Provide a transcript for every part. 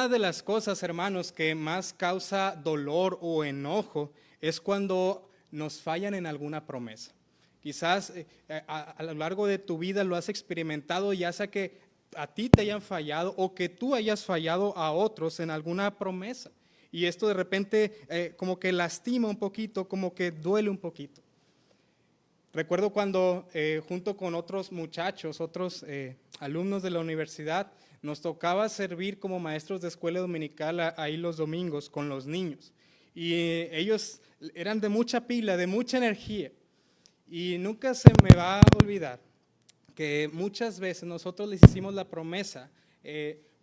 una de las cosas, hermanos, que más causa dolor o enojo es cuando nos fallan en alguna promesa. Quizás a lo largo de tu vida lo has experimentado, ya sea que a ti te hayan fallado o que tú hayas fallado a otros en alguna promesa. Y esto de repente como que lastima un poquito, como que duele un poquito. Recuerdo cuando junto con otros muchachos, otros alumnos de la universidad, nos tocaba servir como maestros de escuela dominical ahí los domingos con los niños. Y ellos eran de mucha pila, de mucha energía. Y nunca se me va a olvidar que muchas veces nosotros les hicimos la promesa,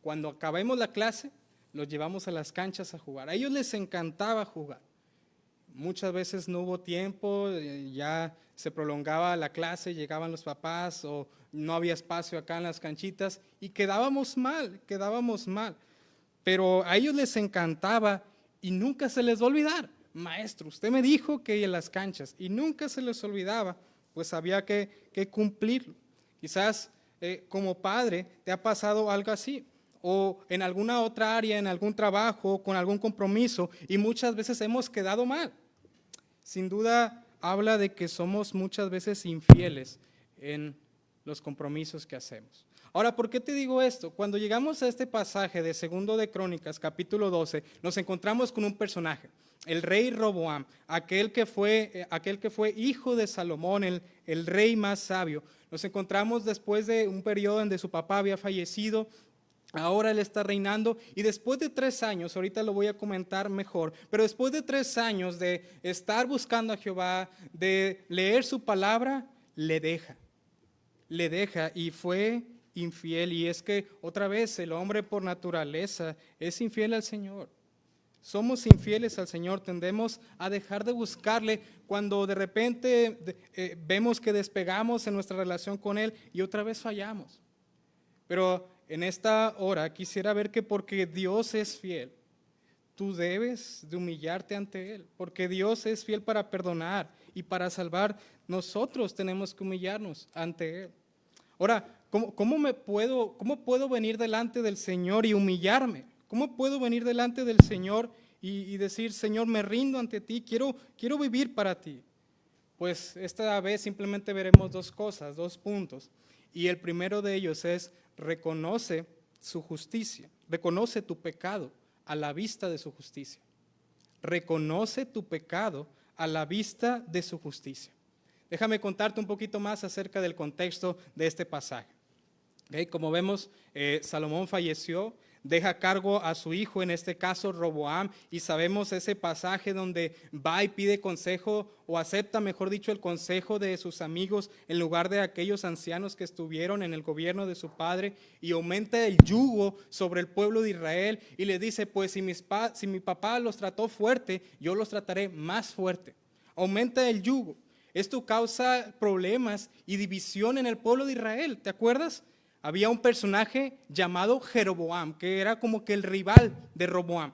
cuando acabemos la clase, los llevamos a las canchas a jugar. A ellos les encantaba jugar. Muchas veces no hubo tiempo, ya se prolongaba la clase, llegaban los papás o no había espacio acá en las canchitas y quedábamos mal. Pero a ellos les encantaba y nunca se les va a olvidar. Maestro, usted me dijo que en las canchas y nunca se les olvidaba, pues había que cumplirlo. Quizás como padre te ha pasado algo así, o en alguna otra área, en algún trabajo, con algún compromiso, y muchas veces hemos quedado mal. Sin duda habla de que somos muchas veces infieles en los compromisos que hacemos. Ahora, ¿por qué te digo esto? Cuando llegamos a este pasaje de Segundo de Crónicas, capítulo 12, nos encontramos con un personaje, el rey Roboam, aquel que fue hijo de Salomón, el rey más sabio. Nos encontramos después de un periodo donde su papá había fallecido. Ahora él está reinando y después de 3 años, ahorita lo voy a comentar mejor, pero después de 3 años de estar buscando a Jehová, de leer su palabra, le deja y fue infiel. Y es que otra vez el hombre por naturaleza es infiel al Señor. Somos infieles al Señor, tendemos a dejar de buscarle cuando de repente vemos que despegamos en nuestra relación con Él y otra vez fallamos. Pero en esta hora quisiera ver que porque Dios es fiel, tú debes de humillarte ante Él, porque Dios es fiel para perdonar y para salvar. Nosotros tenemos que humillarnos ante Él. Ahora, ¿cómo puedo venir delante del Señor y humillarme? ¿Cómo puedo venir delante del Señor y decir, Señor, me rindo ante ti, quiero vivir para ti? Pues esta vez simplemente veremos 2 cosas, 2 puntos. Y el primero de ellos es: reconoce su justicia, reconoce tu pecado a la vista de su justicia. Reconoce tu pecado a la vista de su justicia. Déjame contarte un poquito más acerca del contexto de este pasaje. ¿Okay? Como vemos, Salomón falleció, deja a cargo a su hijo, en este caso Roboam, y sabemos ese pasaje donde va y pide consejo, o acepta, mejor dicho, el consejo de sus amigos en lugar de aquellos ancianos que estuvieron en el gobierno de su padre, y aumenta el yugo sobre el pueblo de Israel y le dice, pues si mi papá los trató fuerte, yo los trataré más fuerte. Aumenta el yugo. Esto causa problemas y división en el pueblo de Israel, ¿te acuerdas? Había un personaje llamado Jeroboam, que era como que el rival de Roboam.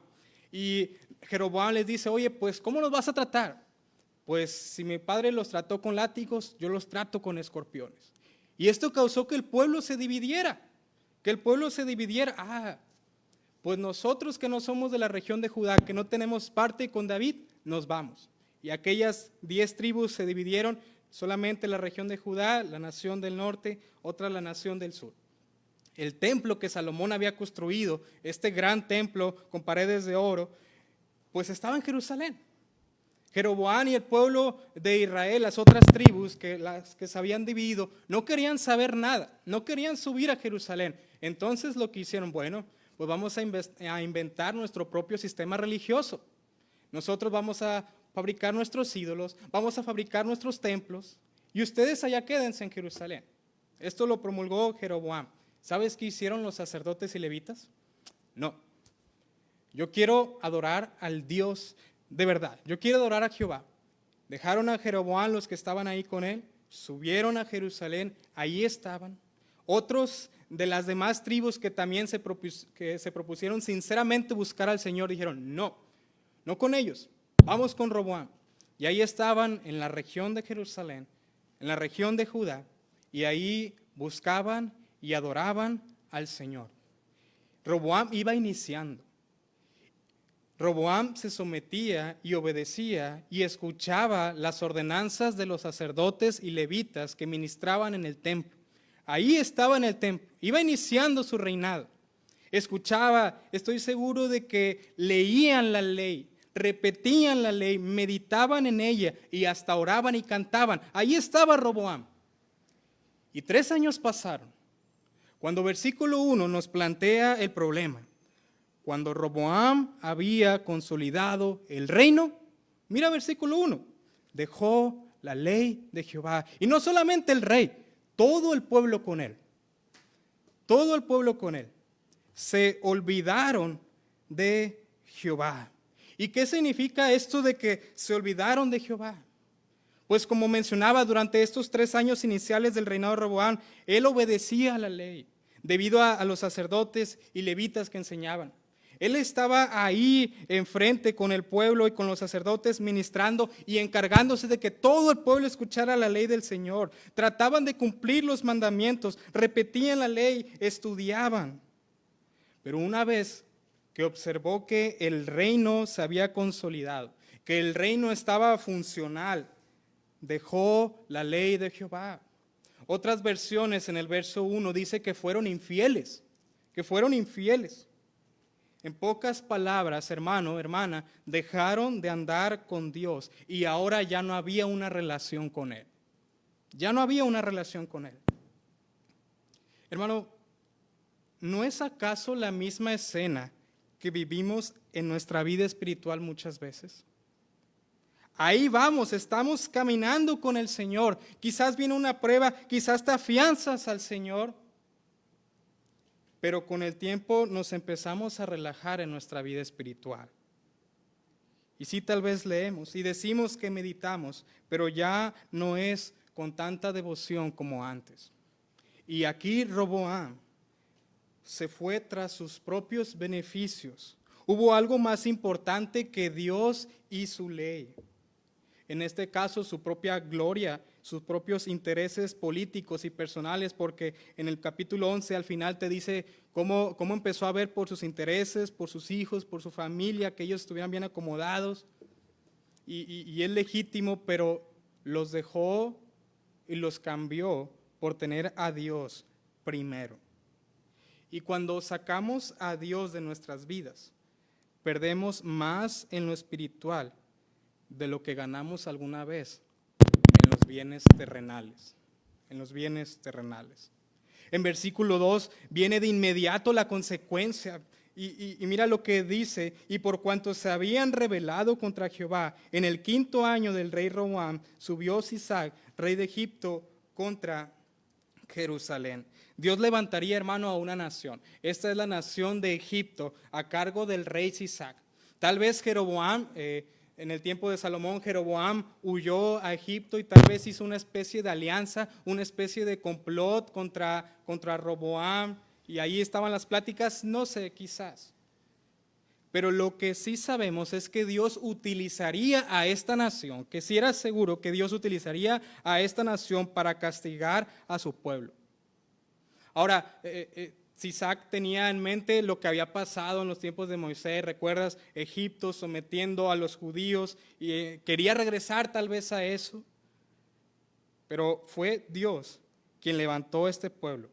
Y Jeroboam les dice, oye, pues, ¿cómo los vas a tratar? Pues, si mi padre los trató con látigos, yo los trato con escorpiones. Y esto causó que el pueblo se dividiera. Pues nosotros que no somos de la región de Judá, que no tenemos parte con David, nos vamos. Y aquellas 10 tribus se dividieron, solamente la región de Judá, la nación del norte, otra la nación del sur. El templo que Salomón había construido, este gran templo con paredes de oro, pues estaba en Jerusalén. Jeroboam y el pueblo de Israel, las otras tribus, las que se habían dividido, no querían saber nada, no querían subir a Jerusalén. Entonces lo que hicieron, bueno, pues vamos a inventar nuestro propio sistema religioso. Nosotros vamos a fabricar nuestros ídolos, vamos a fabricar nuestros templos, y ustedes allá quédense en Jerusalén. Esto lo promulgó Jeroboam. ¿Sabes qué hicieron los sacerdotes y levitas? No. Yo quiero adorar al Dios de verdad. Yo quiero adorar a Jehová. Dejaron a Jeroboam, los que estaban ahí con él, subieron a Jerusalén, ahí estaban. Otros de las demás tribus que también se propusieron sinceramente buscar al Señor, dijeron, no con ellos, vamos con Roboam. Y ahí estaban en la región de Jerusalén, en la región de Judá, y ahí buscaban y adoraban al Señor. Roboam iba iniciando. Roboam se sometía y obedecía y escuchaba las ordenanzas de los sacerdotes y levitas que ministraban en el templo. Ahí estaba en el templo, iba iniciando su reinado. Escuchaba, estoy seguro de que leían la ley, repetían la ley, meditaban en ella y hasta oraban y cantaban. Ahí estaba Roboam. Y 3 años pasaron. Cuando versículo 1 nos plantea el problema. Cuando Roboam había consolidado el reino, mira versículo 1, dejó la ley de Jehová. Y no solamente el rey, todo el pueblo con él. Todo el pueblo con él. Se olvidaron de Jehová. ¿Y qué significa esto de que se olvidaron de Jehová? Pues como mencionaba, durante estos 3 años iniciales del reinado de Roboam, él obedecía a la ley, debido a los sacerdotes y levitas que enseñaban. Él estaba ahí enfrente con el pueblo y con los sacerdotes ministrando y encargándose de que todo el pueblo escuchara la ley del Señor. Trataban de cumplir los mandamientos, repetían la ley, estudiaban. Pero una vez que observó que el reino se había consolidado, que el reino estaba funcional, dejó la ley de Jehová. Otras versiones en el verso 1 dice que fueron infieles, que fueron infieles. En pocas palabras, hermano, hermana, dejaron de andar con Dios y ahora ya no había una relación con Él. Ya no había una relación con Él. Hermano, ¿no es acaso la misma escena que vivimos en nuestra vida espiritual muchas veces? Ahí vamos, estamos caminando con el Señor. Quizás viene una prueba, quizás te afianzas al Señor. Pero con el tiempo nos empezamos a relajar en nuestra vida espiritual. Y sí, tal vez leemos y decimos que meditamos, pero ya no es con tanta devoción como antes. Y aquí Roboam se fue tras sus propios beneficios. Hubo algo más importante que Dios y su ley. En este caso, su propia gloria, sus propios intereses políticos y personales, porque en el capítulo 11 al final te dice cómo empezó a ver por sus intereses, por sus hijos, por su familia, que ellos estuvieran bien acomodados. Y es legítimo, pero los dejó y los cambió por tener a Dios primero. Y cuando sacamos a Dios de nuestras vidas, perdemos más en lo espiritual de lo que ganamos alguna vez en los bienes terrenales, en los bienes terrenales. En versículo 2 viene de inmediato la consecuencia y mira lo que dice: y por cuanto se habían rebelado contra Jehová, en el 5º año del rey Roboam, subió Sisac, rey de Egipto, contra Jerusalén. Dios levantaría, hermano, a una nación. Esta es la nación de Egipto, a cargo del rey Sisac. Tal vez Jeroboam, en el tiempo de Salomón, Jeroboam huyó a Egipto y tal vez hizo una especie de alianza, una especie de complot contra Roboam, y ahí estaban las pláticas, no sé, quizás. Pero lo que sí sabemos es que Dios utilizaría a esta nación, que sí era seguro que Dios utilizaría a esta nación para castigar a su pueblo. Ahora, Sisac tenía en mente lo que había pasado en los tiempos de Moisés. ¿Recuerdas? Egipto sometiendo a los judíos y quería regresar tal vez a eso. Pero fue Dios quien levantó este pueblo.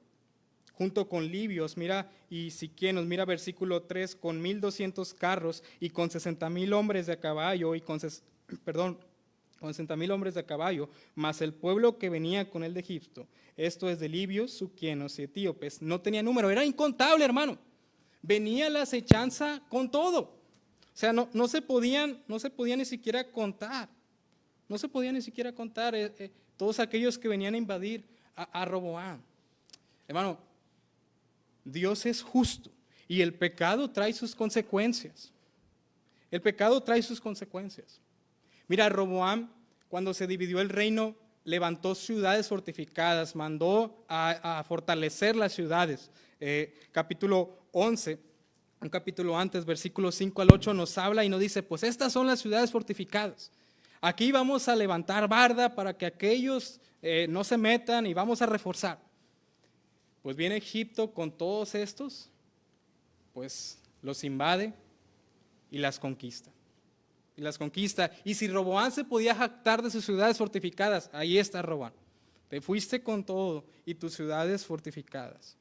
Junto con libios, mira, y siquienos, mira versículo 3, con 1,200 carros y con 60,000 hombres de a caballo, con 60,000 hombres de a caballo, más el pueblo que venía con él de Egipto. Esto es de libios, suquienos y etíopes. No tenía número, era incontable, hermano. Venía la acechanza con todo. O sea, no se podía ni siquiera contar. No se podía ni siquiera contar todos aquellos que venían a invadir a Roboam. Hermano, Dios es justo y el pecado trae sus consecuencias. El pecado trae sus consecuencias. Mira, Roboam, cuando se dividió el reino, levantó ciudades fortificadas, mandó a fortalecer las ciudades. Capítulo 11, un capítulo antes, versículos 5 al 8, nos habla y nos dice, pues estas son las ciudades fortificadas. Aquí vamos a levantar barda para que aquellos no se metan y vamos a reforzar. Pues viene Egipto con todos estos pues los invade y las conquista. Y si Roboam se podía jactar de sus ciudades fortificadas, ahí está Roboam. Te fuiste con todo y tus ciudades fortificadas.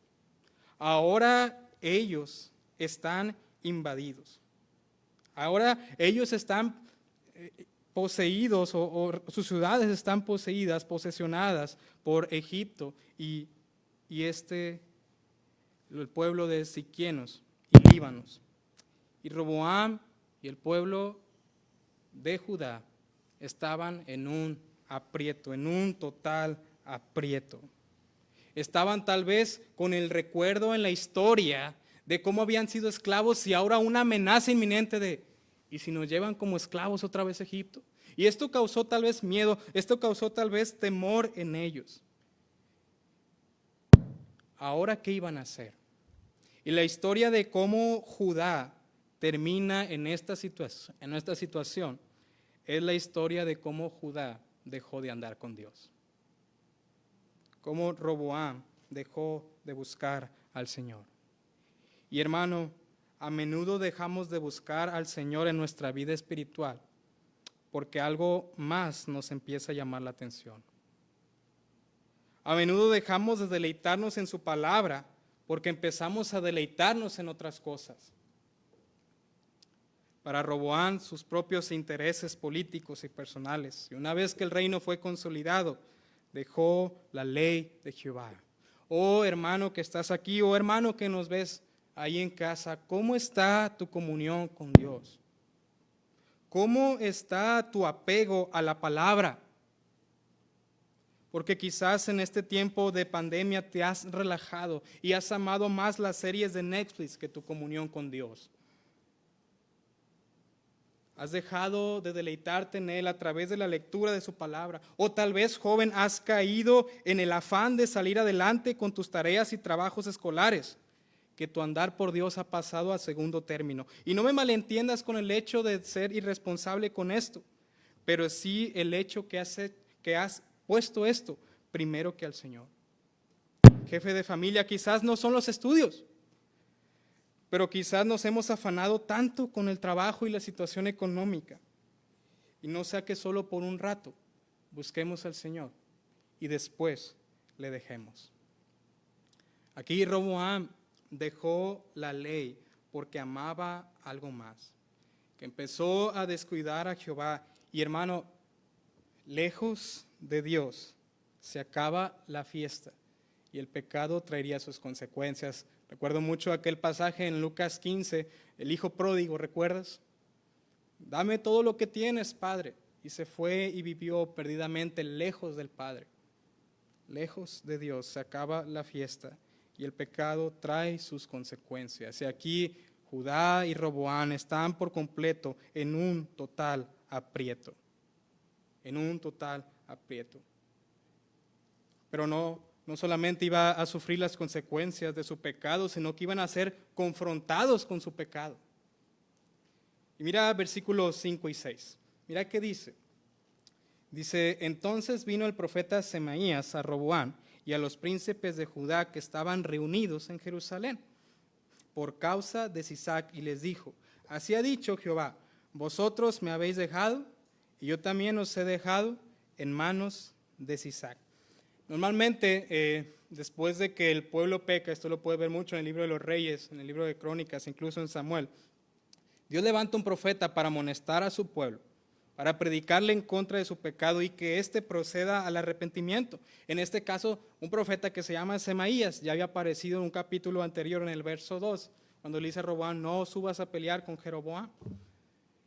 Ahora ellos están invadidos. Ahora ellos están poseídos o sus ciudades están posesionadas por Egipto y el pueblo de siquienos y líbanos. Y Roboam y el pueblo de Judá estaban en un aprieto, en un total aprieto. Estaban tal vez con el recuerdo en la historia de cómo habían sido esclavos y ahora una amenaza inminente de, ¿y si nos llevan como esclavos otra vez a Egipto? Y esto causó tal vez miedo, esto causó tal vez temor en ellos. Ahora, ¿qué iban a hacer? Y la historia de cómo Judá termina en esta situación es la historia de cómo Judá dejó de andar con Dios. Cómo Roboam dejó de buscar al Señor. Y hermano, a menudo dejamos de buscar al Señor en nuestra vida espiritual porque algo más nos empieza a llamar la atención. A menudo dejamos de deleitarnos en su palabra porque empezamos a deleitarnos en otras cosas. Para Roboam, sus propios intereses políticos y personales. Y una vez que el reino fue consolidado, dejó la ley de Jehová. Oh hermano que estás aquí, oh hermano que nos ves ahí en casa, ¿cómo está tu comunión con Dios? ¿Cómo está tu apego a la palabra? Porque quizás en este tiempo de pandemia te has relajado y has amado más las series de Netflix que tu comunión con Dios. Has dejado de deleitarte en Él a través de la lectura de su palabra. O tal vez, joven, has caído en el afán de salir adelante con tus tareas y trabajos escolares, que tu andar por Dios ha pasado a segundo término. Y no me malentiendas con el hecho de ser irresponsable con esto, pero sí el hecho que has puesto esto primero que al Señor. Jefe de familia, quizás no son los estudios, pero quizás nos hemos afanado tanto con el trabajo y la situación económica. Y no sea que solo por un rato busquemos al Señor y después le dejemos. Aquí Roboam dejó la ley porque amaba algo más, que empezó a descuidar a Jehová. Y hermano, lejos de Dios se acaba la fiesta y el pecado traería sus consecuencias. Recuerdo mucho aquel pasaje en Lucas 15, el hijo pródigo, ¿recuerdas? Dame todo lo que tienes, Padre. Y se fue y vivió perdidamente lejos del Padre. Lejos de Dios se acaba la fiesta y el pecado trae sus consecuencias. Y aquí Judá y Roboam están por completo en un total aprieto. En un total aprieto. Pero no solamente iba a sufrir las consecuencias de su pecado, sino que iban a ser confrontados con su pecado. Y mira versículos 5 y 6. Mira qué dice. Dice, entonces vino el profeta Semaías a Roboam y a los príncipes de Judá que estaban reunidos en Jerusalén por causa de Sisac y les dijo, así ha dicho Jehová, vosotros me habéis dejado y yo también os he dejado en manos de Sisac. Normalmente, después de que el pueblo peca, esto lo puedes ver mucho en el libro de los Reyes, en el libro de Crónicas, incluso en Samuel, Dios levanta un profeta para amonestar a su pueblo, para predicarle en contra de su pecado y que éste proceda al arrepentimiento. En este caso, un profeta que se llama Semaías, ya había aparecido en un capítulo anterior en el verso 2, cuando le dice a Roboam, no subas a pelear con Jeroboam.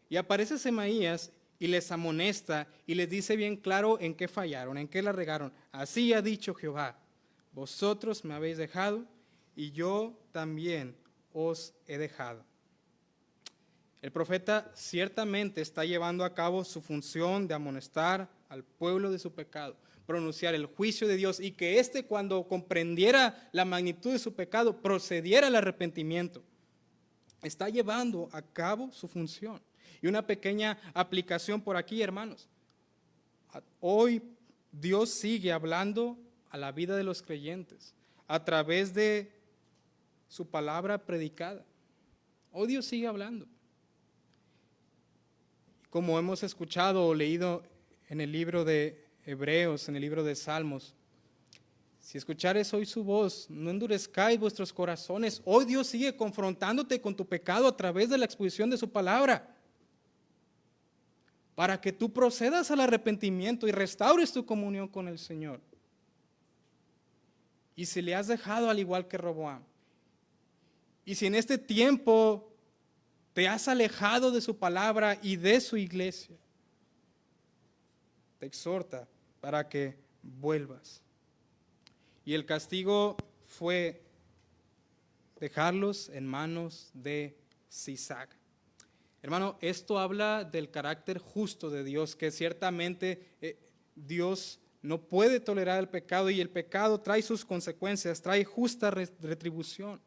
Y aparece Semaías y les amonesta y les dice bien claro en qué fallaron, en qué la regaron. Así ha dicho Jehová, vosotros me habéis dejado y yo también os he dejado. El profeta ciertamente está llevando a cabo su función de amonestar al pueblo de su pecado, pronunciar el juicio de Dios y que éste cuando comprendiera la magnitud de su pecado procediera al arrepentimiento. Está llevando a cabo su función. Y una pequeña aplicación por aquí, hermanos. Hoy Dios sigue hablando a la vida de los creyentes a través de su palabra predicada. Hoy Dios sigue hablando. Como hemos escuchado o leído en el libro de Hebreos, en el libro de Salmos, si escuchares hoy su voz, no endurezcáis vuestros corazones. Hoy Dios sigue confrontándote con tu pecado a través de la exposición de su palabra, para que tú procedas al arrepentimiento y restaures tu comunión con el Señor. Y si le has dejado al igual que Roboam, y si en este tiempo te has alejado de su palabra y de su iglesia, te exhorta para que vuelvas. Y el castigo fue dejarlos en manos de Sisac. Hermano, esto habla del carácter justo de Dios, que ciertamente Dios no puede tolerar el pecado y el pecado trae sus consecuencias, trae justa retribución.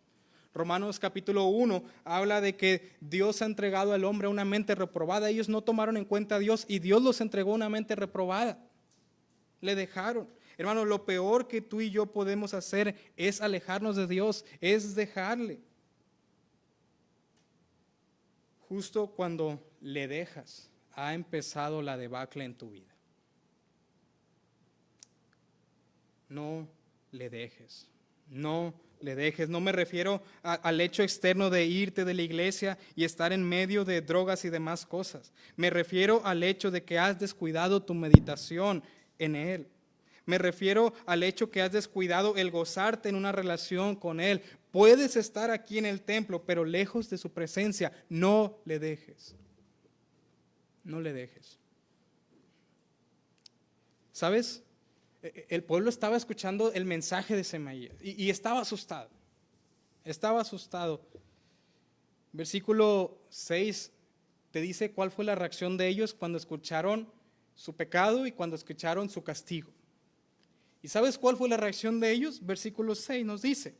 Romanos capítulo 1 habla de que Dios ha entregado al hombre una mente reprobada. Ellos no tomaron en cuenta a Dios y Dios los entregó una mente reprobada. Le dejaron. Hermano, lo peor que tú y yo podemos hacer es alejarnos de Dios, es dejarle. Justo cuando le dejas, ha empezado la debacle en tu vida. No le dejes, no le dejes. No me refiero al hecho externo de irte de la iglesia y estar en medio de drogas y demás cosas. Me refiero al hecho de que has descuidado tu meditación en Él. Me refiero al hecho que has descuidado el gozarte en una relación con Él. Puedes estar aquí en el templo, pero lejos de su presencia. No le dejes. No le dejes. ¿Sabes? El pueblo estaba escuchando el mensaje de Semaías y estaba asustado. Estaba asustado. Versículo 6 te dice cuál fue la reacción de ellos cuando escucharon su pecado y cuando escucharon su castigo. ¿Y sabes cuál fue la reacción de ellos? Versículo 6 nos dice: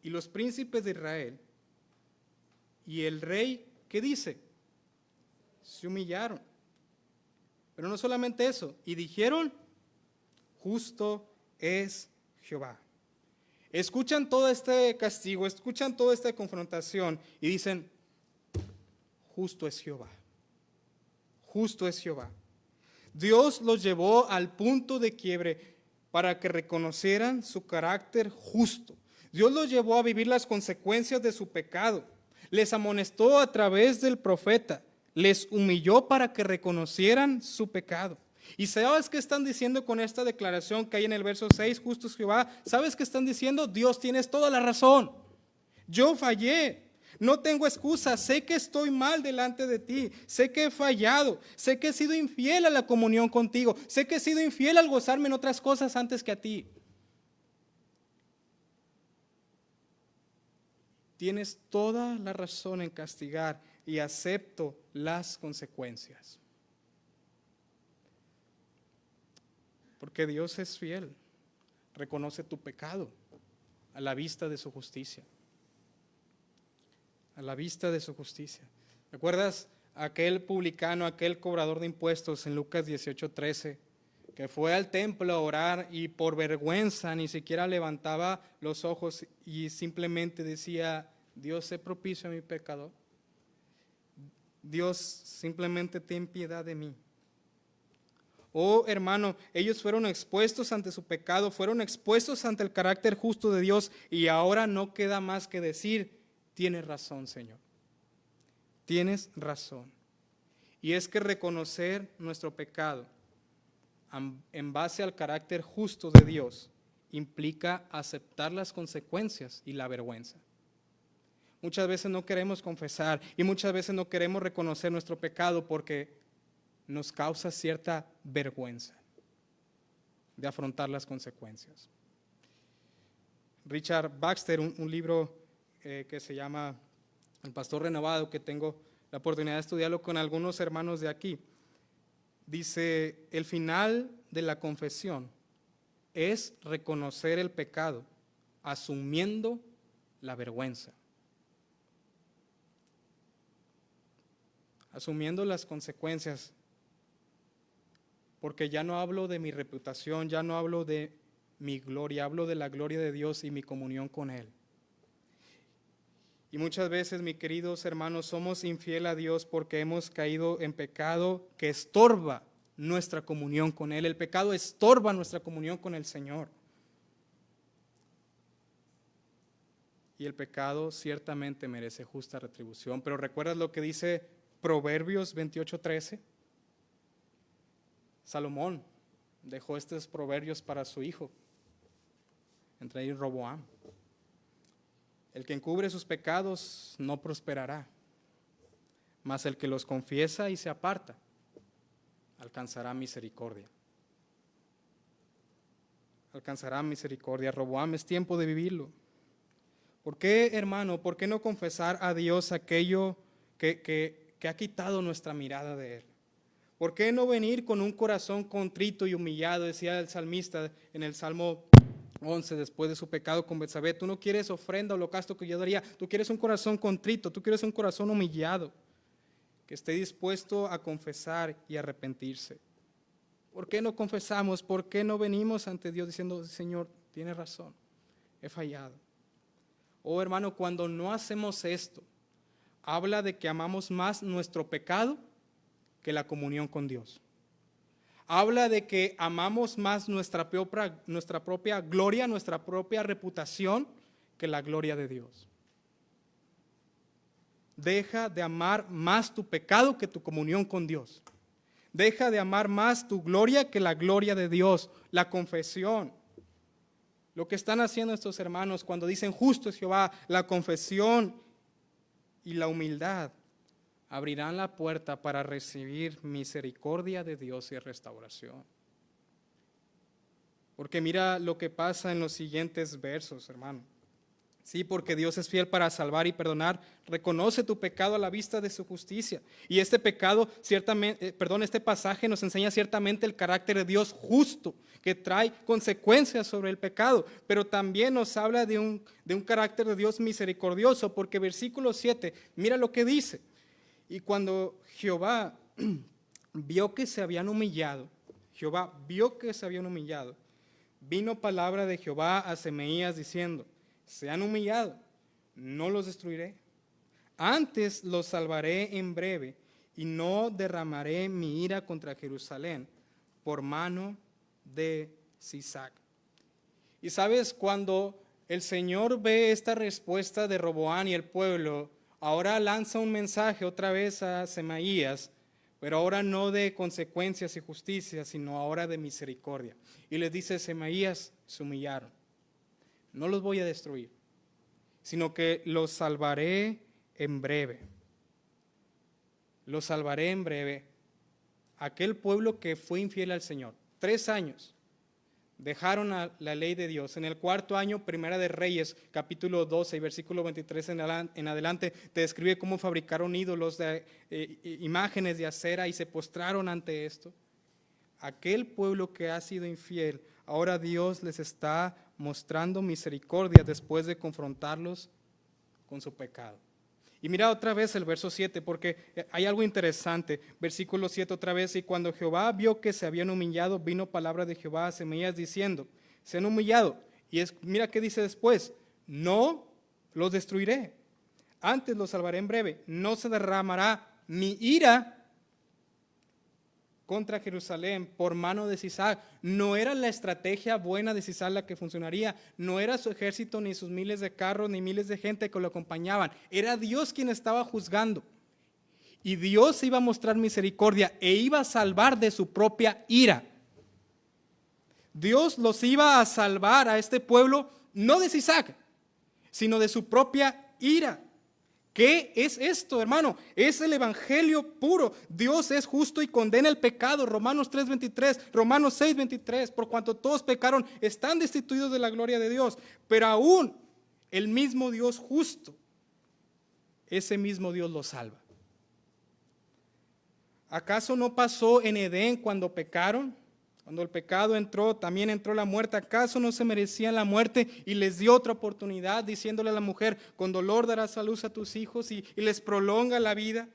y los príncipes de Israel y el rey, ¿qué dice? Se humillaron. Pero no solamente eso, y dijeron: justo es Jehová. Escuchan todo este castigo, escuchan toda esta confrontación y dicen: justo es Jehová. Justo es Jehová. Dios los llevó al punto de quiebre para que reconocieran su carácter justo. Dios los llevó a vivir las consecuencias de su pecado. Les amonestó a través del profeta. Les humilló para que reconocieran su pecado. ¿Y sabes qué están diciendo con esta declaración que hay en el verso 6? Justo es Jehová. ¿Sabes qué están diciendo? Dios, tienes toda la razón. Yo fallé. No tengo excusa, sé que estoy mal delante de ti, sé que he fallado, sé que he sido infiel a la comunión contigo, sé que he sido infiel al gozarme en otras cosas antes que a ti. Tienes toda la razón en castigar y acepto las consecuencias. Porque Dios es fiel, reconoce tu pecado a la vista de su justicia. A la vista de su justicia. ¿Recuerdas aquel publicano, aquel cobrador de impuestos en Lucas 18:13, que fue al templo a orar y por vergüenza ni siquiera levantaba los ojos y simplemente decía: Dios, sé propicio a mi pecador? Dios, simplemente ten piedad de mí. Oh, hermano, ellos fueron expuestos ante su pecado, fueron expuestos ante el carácter justo de Dios y ahora no queda más que decir: tienes razón, Señor. Tienes razón. Y es que reconocer nuestro pecado en base al carácter justo de Dios implica aceptar las consecuencias y la vergüenza. Muchas veces no queremos confesar y muchas veces no queremos reconocer nuestro pecado porque nos causa cierta vergüenza de afrontar las consecuencias. Richard Baxter, un libro que se llama El Pastor Renovado, que tengo la oportunidad de estudiarlo con algunos hermanos de aquí, dice: el final de la confesión es reconocer el pecado, asumiendo la vergüenza, asumiendo las consecuencias, porque ya no hablo de mi reputación, ya no hablo de mi gloria, hablo de la gloria de Dios y mi comunión con Él. Y muchas veces, mis queridos hermanos, somos infiel a Dios porque hemos caído en pecado que estorba nuestra comunión con Él. El pecado estorba nuestra comunión con el Señor. Y el pecado ciertamente merece justa retribución. Pero ¿recuerdas lo que dice Proverbios 28:13? Salomón dejó estos proverbios para su hijo, entre ellos Roboam. El que encubre sus pecados no prosperará, mas el que los confiesa y se aparta alcanzará misericordia. Alcanzará misericordia. Roboam, es tiempo de vivirlo. ¿Por qué, hermano? ¿Por qué no confesar a Dios aquello que ha quitado nuestra mirada de Él? ¿Por qué no venir con un corazón contrito y humillado? Decía el salmista en el Salmo 11, después de su pecado con Betsabé. Tú no quieres ofrenda, holocausto que yo daría. Tú quieres un corazón contrito, tú quieres un corazón humillado, que esté dispuesto a confesar y arrepentirse. ¿Por qué no confesamos? ¿Por qué no venimos ante Dios diciendo, Señor, tienes razón, he fallado? Oh, hermano, cuando no hacemos esto, habla de que amamos más nuestro pecado que la comunión con Dios. Habla de que amamos más nuestra propia gloria, nuestra propia reputación, que la gloria de Dios. Deja de amar más tu pecado que tu comunión con Dios. Deja de amar más tu gloria que la gloria de Dios, la confesión. Lo que están haciendo estos hermanos cuando dicen justo es Jehová, la confesión y la humildad abrirán la puerta para recibir misericordia de Dios y restauración. Porque mira lo que pasa en los siguientes versos, hermano. Sí, porque Dios es fiel para salvar y perdonar. Reconoce tu pecado a la vista de su justicia. Y este este pasaje nos enseña ciertamente el carácter de Dios justo, que trae consecuencias sobre el pecado, pero también nos habla de un carácter de Dios misericordioso, porque versículo 7, mira lo que dice. Y cuando Jehová vio que se habían humillado, vino palabra de Jehová a Semaías diciendo, se han humillado, no los destruiré. Antes los salvaré en breve y no derramaré mi ira contra Jerusalén por mano de Sisac. Y sabes, cuando el Señor ve esta respuesta de Roboam y el pueblo, ahora lanza un mensaje otra vez a Semaías, pero ahora no de consecuencias y justicia, sino ahora de misericordia. Y les dice, Semaías, se humillaron. No los voy a destruir, sino que los salvaré en breve. Los salvaré en breve. Aquel pueblo que fue infiel al Señor, 3 años, dejaron la ley de Dios. En el 4º año, Primera de Reyes, capítulo 12 y versículo 23 en adelante, te describe cómo fabricaron ídolos de imágenes de acera y se postraron ante esto. Aquel pueblo que ha sido infiel, ahora Dios les está mostrando misericordia después de confrontarlos con su pecado. Y mira otra vez el verso 7, porque hay algo interesante. Versículo 7 otra vez, y cuando Jehová vio que se habían humillado, vino palabra de Jehová a Semaías diciendo, se han humillado. Y mira qué dice después, no los destruiré, antes los salvaré en breve, no se derramará mi ira contra Jerusalén por mano de Sisac. No era la estrategia buena de Sisac la que funcionaría, no era su ejército, ni sus miles de carros, ni miles de gente que lo acompañaban. Era Dios quien estaba juzgando. Y Dios iba a mostrar misericordia e iba a salvar de su propia ira. Dios los iba a salvar a este pueblo, no de Sisac, sino de su propia ira. ¿Qué es esto, hermano? Es el evangelio puro. Dios es justo y condena el pecado. Romanos 3:23, Romanos 6:23, por cuanto todos pecaron, están destituidos de la gloria de Dios. Pero aún el mismo Dios justo, ese mismo Dios los salva. ¿Acaso no pasó en Edén cuando pecaron? Cuando el pecado entró, también entró la muerte. ¿Acaso no se merecían la muerte? Y les dio otra oportunidad, diciéndole a la mujer, con dolor darás a luz a tus hijos y les prolonga la vida.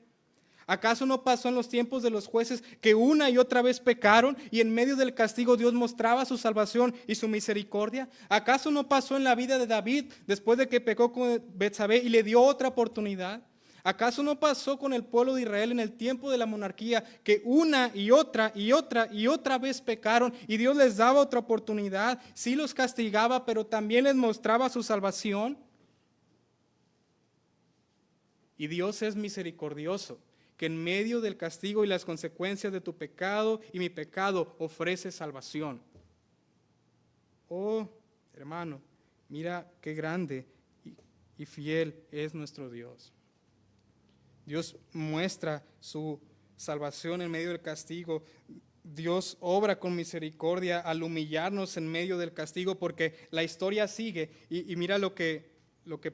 ¿Acaso no pasó en los tiempos de los jueces que una y otra vez pecaron y en medio del castigo Dios mostraba su salvación y su misericordia? ¿Acaso no pasó en la vida de David después de que pecó con Betsabé y le dio otra oportunidad? ¿Acaso no pasó con el pueblo de Israel en el tiempo de la monarquía que una y otra y otra y otra vez pecaron y Dios les daba otra oportunidad? Sí los castigaba, pero también les mostraba su salvación. Y Dios es misericordioso, que en medio del castigo y las consecuencias de tu pecado y mi pecado ofrece salvación. Oh, hermano, mira qué grande y fiel es nuestro Dios. Dios muestra su salvación en medio del castigo. Dios obra con misericordia al humillarnos en medio del castigo, porque la historia sigue. Y mira lo que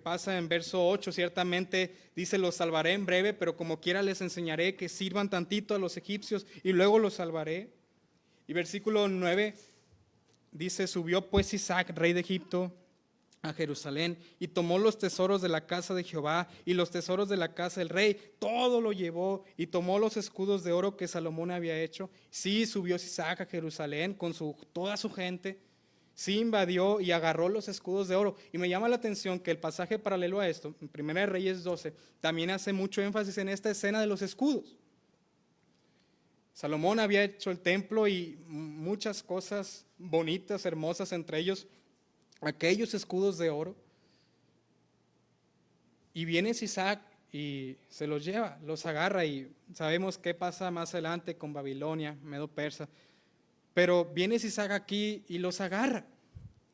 pasa en verso 8, ciertamente dice, los salvaré en breve, pero como quiera les enseñaré que sirvan tantito a los egipcios y luego los salvaré. Y versículo 9 dice, subió pues Isaac, rey de Egipto, a Jerusalén y tomó los tesoros de la casa de Jehová y los tesoros de la casa del rey, todo lo llevó y tomó los escudos de oro que Salomón había hecho. Sí, subió Isaac a Jerusalén con toda su gente. Sí, invadió y agarró los escudos de oro. Y me llama la atención que el pasaje paralelo a esto, en 1 Reyes 12, también hace mucho énfasis en esta escena de los escudos. Salomón había hecho el templo y muchas cosas bonitas, hermosas, entre ellos aquellos escudos de oro. Y viene Isaac y se los lleva, los agarra, y sabemos qué pasa más adelante con Babilonia, Medo Persa. Pero viene Isaac aquí y los agarra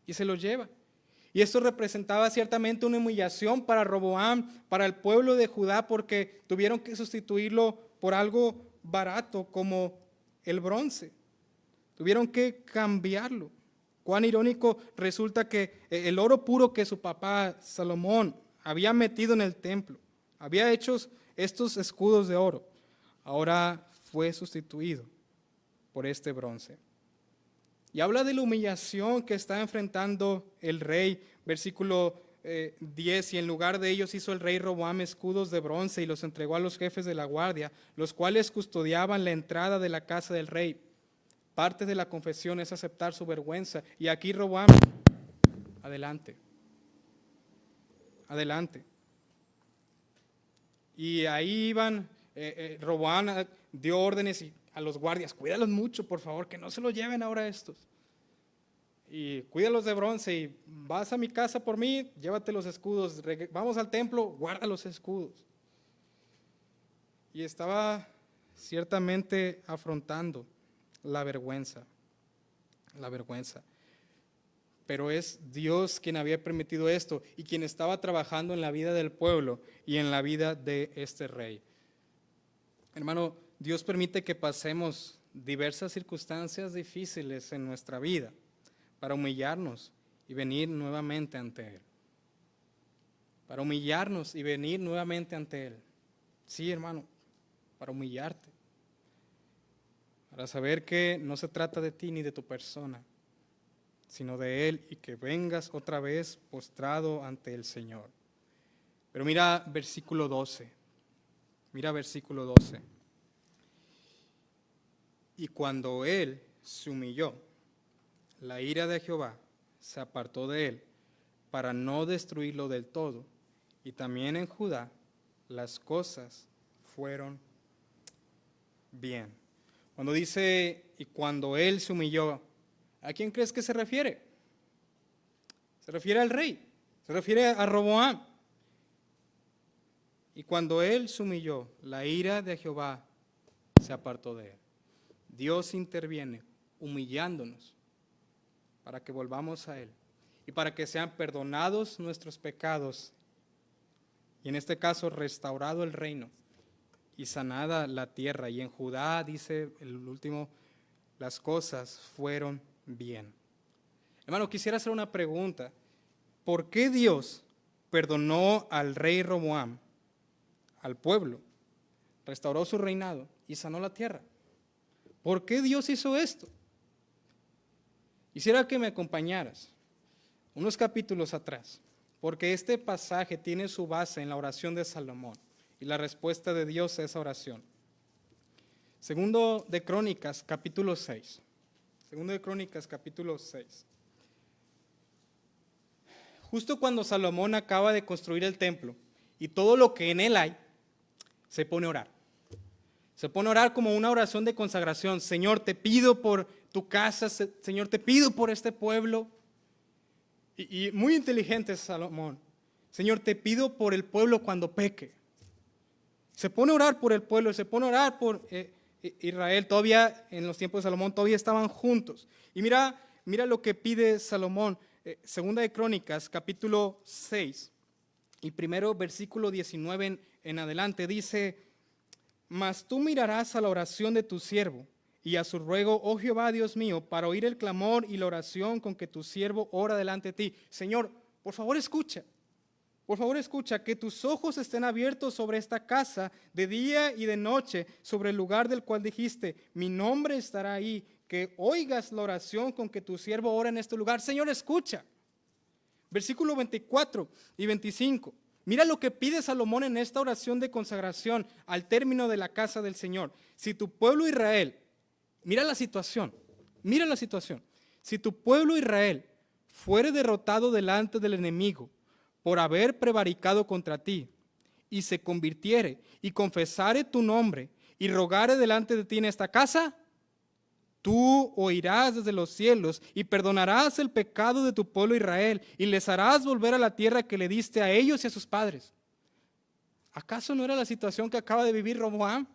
y se los lleva. Y esto representaba ciertamente una humillación para Roboam, para el pueblo de Judá, porque tuvieron que sustituirlo por algo barato como el bronce. Tuvieron que cambiarlo. Cuán irónico resulta que el oro puro que su papá Salomón había metido en el templo, había hecho estos escudos de oro, ahora fue sustituido por este bronce. Y habla de la humillación que está enfrentando el rey, versículo 10, y en lugar de ellos hizo el rey Roboam escudos de bronce y los entregó a los jefes de la guardia, los cuales custodiaban la entrada de la casa del rey. Parte de la confesión es aceptar su vergüenza. Y aquí Roboam, adelante. Y ahí iban, Roboam dio órdenes a los guardias, cuídalos mucho, por favor, que no se los lleven ahora estos. Y cuídalos de bronce, y vas a mi casa por mí, llévate los escudos, vamos al templo, guarda los escudos. Y estaba ciertamente afrontando la vergüenza. Pero es Dios quien había permitido esto y quien estaba trabajando en la vida del pueblo y en la vida de este rey. Hermano, Dios permite que pasemos diversas circunstancias difíciles en nuestra vida para humillarnos y venir nuevamente ante Él. Para humillarnos y venir nuevamente ante Él. Sí, hermano, para humillarte. Para saber que no se trata de ti ni de tu persona, sino de Él, y que vengas otra vez postrado ante el Señor. Pero mira versículo 12. Y cuando él se humilló, la ira de Jehová se apartó de él para no destruirlo del todo. Y también en Judá las cosas fueron bien. Cuando dice, y cuando él se humilló, ¿a quién crees que se refiere? Se refiere al rey, se refiere a Roboam. Y cuando él se humilló, la ira de Jehová se apartó de él. Dios interviene humillándonos para que volvamos a Él y para que sean perdonados nuestros pecados, y en este caso restaurado el reino y sanada la tierra. Y en Judá, dice el último, las cosas fueron bien. Hermano, quisiera hacer una pregunta. ¿Por qué Dios perdonó al rey Roboam, al pueblo, restauró su reinado y sanó la tierra? ¿Por qué Dios hizo esto? Quisiera que me acompañaras unos capítulos atrás, porque este pasaje tiene su base en la oración de Salomón. y la respuesta de Dios a esa oración. Segundo de Crónicas, capítulo 6. Segundo de Crónicas, capítulo 6. Justo cuando Salomón acaba de construir el templo y todo lo que en él hay, se pone a orar. Se pone a orar como una oración de consagración. Señor, te pido por tu casa, Señor, te pido por este pueblo. Y muy inteligente es Salomón. Señor, te pido por el pueblo cuando peque. Se pone a orar por el pueblo, se pone a orar por Israel. Todavía en los tiempos de Salomón todavía estaban juntos. Y mira lo que pide Salomón. Segunda de Crónicas, capítulo 6, y primero versículo 19 en adelante, dice: mas tú mirarás a la oración de tu siervo y a su ruego, oh Jehová Dios mío, para oír el clamor y la oración con que tu siervo ora delante de ti. Señor, por favor escucha, que tus ojos estén abiertos sobre esta casa de día y de noche, sobre el lugar del cual dijiste, mi nombre estará ahí, que oigas la oración con que tu siervo ora en este lugar. Señor, escucha. Versículo 24 y 25. Mira lo que pide Salomón en esta oración de consagración al término de la casa del Señor. Si tu pueblo Israel, mira la situación. Si tu pueblo Israel fuere derrotado delante del enemigo por haber prevaricado contra ti, y se convirtiere y confesare tu nombre y rogare delante de ti en esta casa, tú oirás desde los cielos y perdonarás el pecado de tu pueblo Israel y les harás volver a la tierra que le diste a ellos y a sus padres. ¿Acaso no era la situación que acaba de vivir Roboam?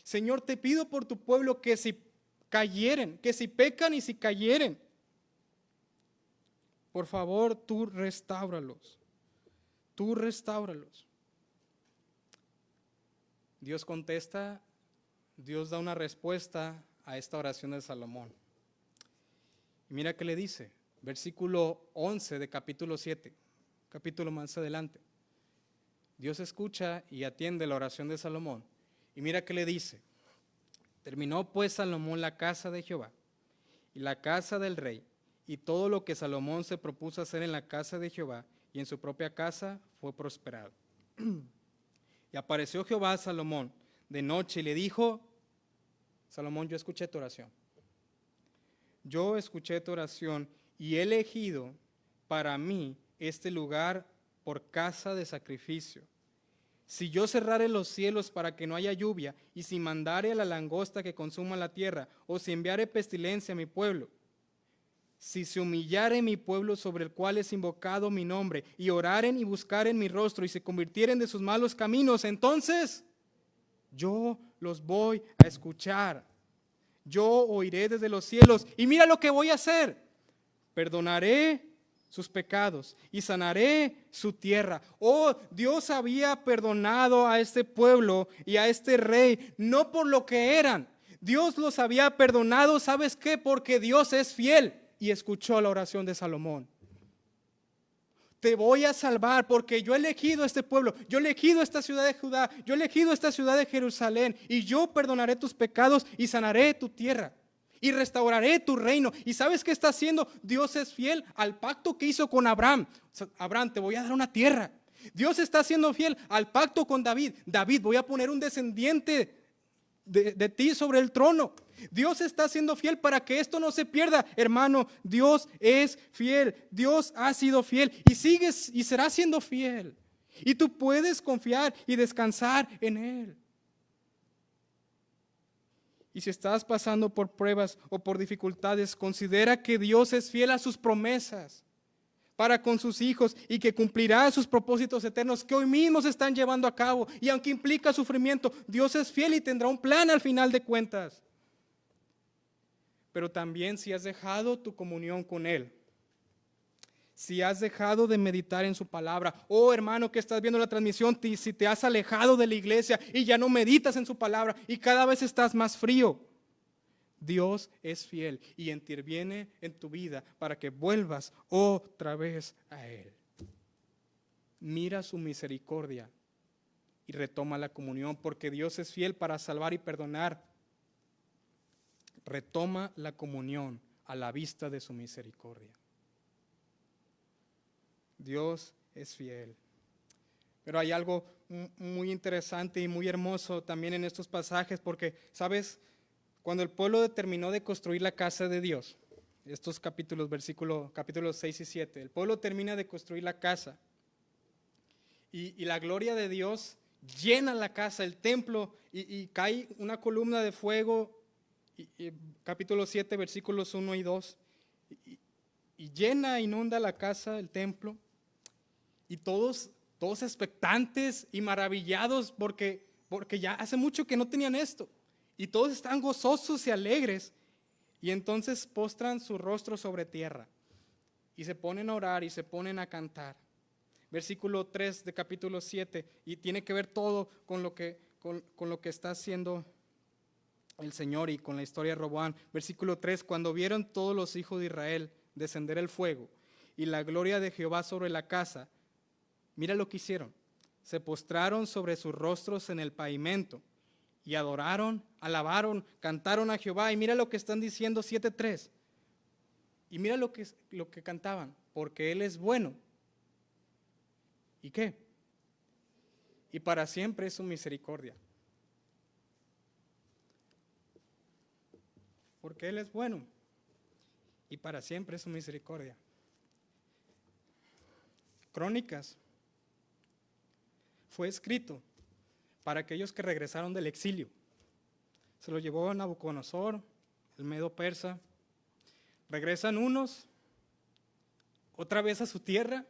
Señor, te pido por tu pueblo que si pecan y si cayeren, por favor, tú restáuralos. Dios contesta. Dios da una respuesta a esta oración de Salomón. Y mira qué le dice, versículo 11 de capítulo 7, capítulo más adelante. Dios escucha y atiende la oración de Salomón. Y mira qué le dice. Terminó pues Salomón la casa de Jehová y la casa del rey y todo lo que Salomón se propuso hacer en la casa de Jehová y en su propia casa fue prosperado. Y apareció Jehová a Salomón de noche y le dijo: Salomón, yo escuché tu oración y he elegido para mí este lugar por casa de sacrificio. Si yo cerrare los cielos para que no haya lluvia, y si mandare a la langosta que consuma la tierra, o si enviare pestilencia a mi pueblo, si se humillare mi pueblo sobre el cual es invocado mi nombre, y oraren y buscaren mi rostro, y se convirtieren de sus malos caminos, entonces yo los voy a escuchar. Yo oiré desde los cielos, y mira lo que voy a hacer. Perdonaré sus pecados y sanaré su tierra. Oh, Dios había perdonado a este pueblo y a este rey, no por lo que eran. Dios los había perdonado, ¿sabes qué? Porque Dios es fiel y escuchó la oración de Salomón. Te voy a salvar porque yo he elegido a este pueblo, yo he elegido esta ciudad de Judá, yo he elegido esta ciudad de Jerusalén, y yo perdonaré tus pecados y sanaré tu tierra y restauraré tu reino. ¿Y sabes qué está haciendo? Dios es fiel al pacto que hizo con Abraham. Abraham, te voy a dar una tierra. Dios está siendo fiel al pacto con David. David, voy a poner un descendiente de ti sobre el trono. Dios está siendo fiel para que esto no se pierda, hermano. Dios es fiel, Dios ha sido fiel y sigues y será siendo fiel. Y tú puedes confiar y descansar en Él. Y si estás pasando por pruebas o por dificultades, considera que Dios es fiel a sus promesas para con sus hijos y que cumplirá sus propósitos eternos que hoy mismo se están llevando a cabo. Y aunque implica sufrimiento, Dios es fiel y tendrá un plan al final de cuentas. Pero también si has dejado tu comunión con Él, si has dejado de meditar en su palabra, oh hermano que estás viendo la transmisión, si te has alejado de la iglesia y ya no meditas en su palabra y cada vez estás más frío, Dios es fiel y interviene en tu vida para que vuelvas otra vez a Él. Mira su misericordia y retoma la comunión, porque Dios es fiel para salvar y perdonar. Retoma la comunión a la vista de su misericordia. Dios es fiel. Pero hay algo muy interesante y muy hermoso también en estos pasajes, porque, ¿sabes? Cuando el pueblo terminó de construir la casa de Dios, estos capítulos, capítulos 6 y 7, el pueblo termina de construir la casa y la gloria de Dios llena la casa, el templo, y cae una columna de fuego, capítulo 7, versículos 1 y 2, y llena, inunda la casa, el templo, y todos expectantes y maravillados porque ya hace mucho que no tenían esto, y todos están gozosos y alegres, y entonces postran su rostro sobre tierra, y se ponen a orar y se ponen a cantar. Versículo 3 de capítulo 7, y tiene que ver todo con lo que está haciendo el Señor y con la historia de Roboam. Versículo 3, cuando vieron todos los hijos de Israel descender el fuego y la gloria de Jehová sobre la casa, mira lo que hicieron. Se postraron sobre sus rostros en el pavimento y adoraron, alabaron, cantaron a Jehová. Y mira lo que están diciendo 7:3. Y mira lo que cantaban, porque Él es bueno. ¿Y qué? Y para siempre es su misericordia. Porque Él es bueno y para siempre es su misericordia. Crónicas fue escrito para aquellos que regresaron del exilio. Se lo llevó Nabucodonosor, el Medo Persa. Regresan unos otra vez a su tierra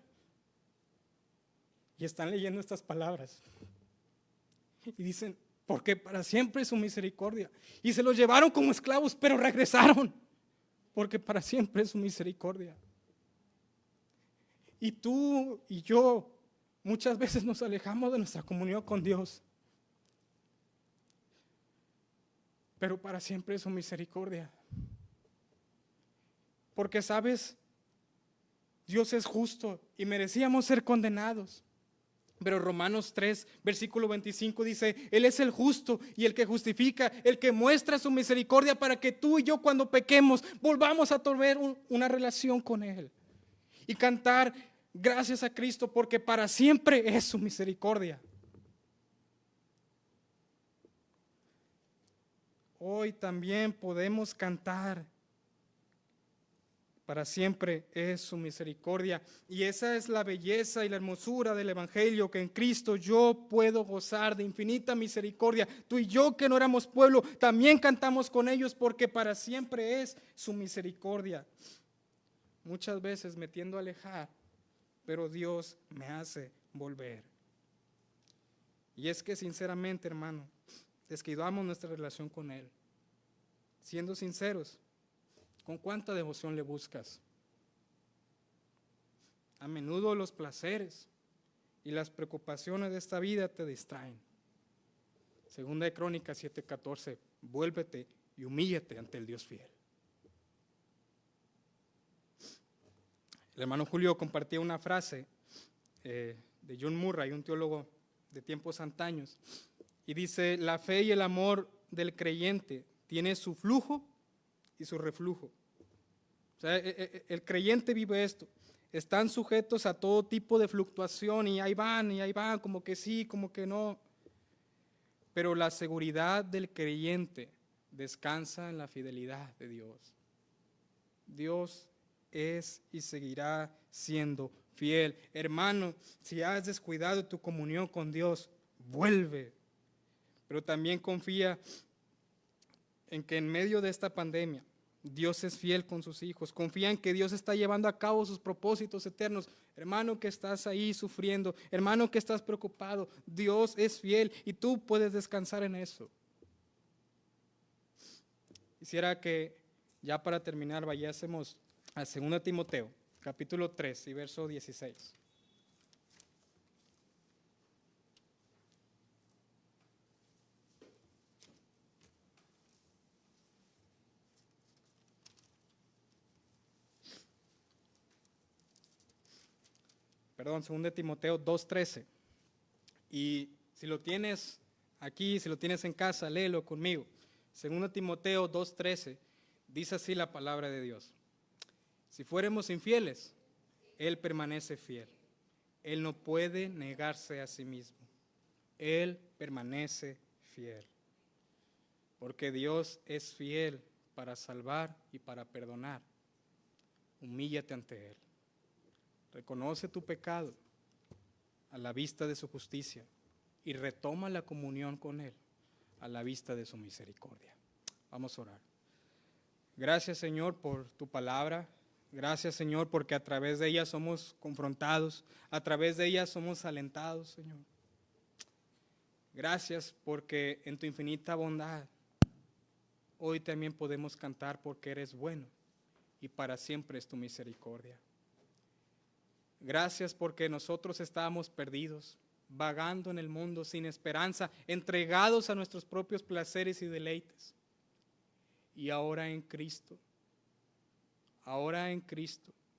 y están leyendo estas palabras. Y dicen, porque para siempre es su misericordia. Y se los llevaron como esclavos, pero regresaron, porque para siempre es su misericordia. Y tú y yo muchas veces nos alejamos de nuestra comunión con Dios, pero para siempre es su misericordia. Porque, ¿sabes? Dios es justo y merecíamos ser condenados. Pero Romanos 3, versículo 25 dice, Él es el justo y el que justifica, el que muestra su misericordia para que tú y yo cuando pequemos volvamos a tener una relación con Él. Y cantar gracias a Cristo porque para siempre es su misericordia. Hoy también podemos cantar. Para siempre es su misericordia. Y esa es la belleza y la hermosura del Evangelio, que en Cristo yo puedo gozar de infinita misericordia. Tú y yo que no éramos pueblo, también cantamos con ellos porque para siempre es su misericordia. Muchas veces me tiendo a alejar, pero Dios me hace volver. Y es que sinceramente, hermano, descuidamos nuestra relación con Él. Siendo sinceros, ¿con cuánta devoción le buscas? A menudo los placeres y las preocupaciones de esta vida te distraen. Segunda de Crónicas 7:14, vuélvete y humíllate ante el Dios fiel. El hermano Julio compartía una frase de John Murray, un teólogo de tiempos antaños, y dice, la fe y el amor del creyente tiene su flujo y su reflujo. O sea, el creyente vive esto. Están sujetos a todo tipo de fluctuación y ahí van, como que sí, como que no. Pero la seguridad del creyente descansa en la fidelidad de Dios. Dios es y seguirá siendo fiel. Hermano, si has descuidado tu comunión con Dios, vuelve. Pero también confía en que en medio de esta pandemia, Dios es fiel con sus hijos. Confía en que Dios está llevando a cabo sus propósitos eternos. Hermano que estás ahí sufriendo, hermano que estás preocupado, Dios es fiel y tú puedes descansar en eso. Quisiera que ya para terminar vayásemos a 2 Timoteo, capítulo 3 y verso 16. Perdón, 2 Timoteo 2:13. Y si lo tienes aquí, si lo tienes en casa, léelo conmigo. 2 Timoteo 2:13, dice así la palabra de Dios. Si fuéramos infieles, Él permanece fiel. Él no puede negarse a sí mismo. Él permanece fiel. Porque Dios es fiel para salvar y para perdonar. Humíllate ante Él. Reconoce tu pecado a la vista de su justicia y retoma la comunión con Él a la vista de su misericordia. Vamos a orar. Gracias, Señor, por tu palabra. Gracias, Señor, porque a través de ella somos confrontados, a través de ella somos alentados, Señor. Gracias porque en tu infinita bondad hoy también podemos cantar porque eres bueno y para siempre es tu misericordia. Gracias porque nosotros estábamos perdidos, vagando en el mundo sin esperanza, entregados a nuestros propios placeres y deleites. Y ahora en Cristo,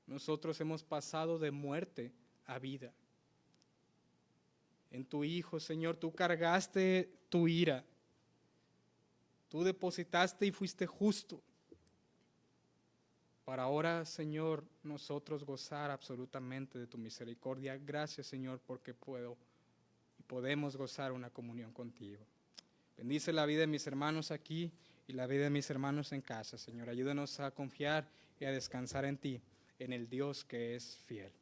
nosotros hemos pasado de muerte a vida. En tu Hijo, Señor, tú cargaste tu ira. Tú depositaste y fuiste justo. Para ahora, Señor, nosotros gozar absolutamente de tu misericordia. Gracias, Señor, porque puedo y podemos gozar una comunión contigo. Bendice la vida de mis hermanos aquí y la vida de mis hermanos en casa, Señor. Ayúdanos a confiar y a descansar en ti, en el Dios que es fiel.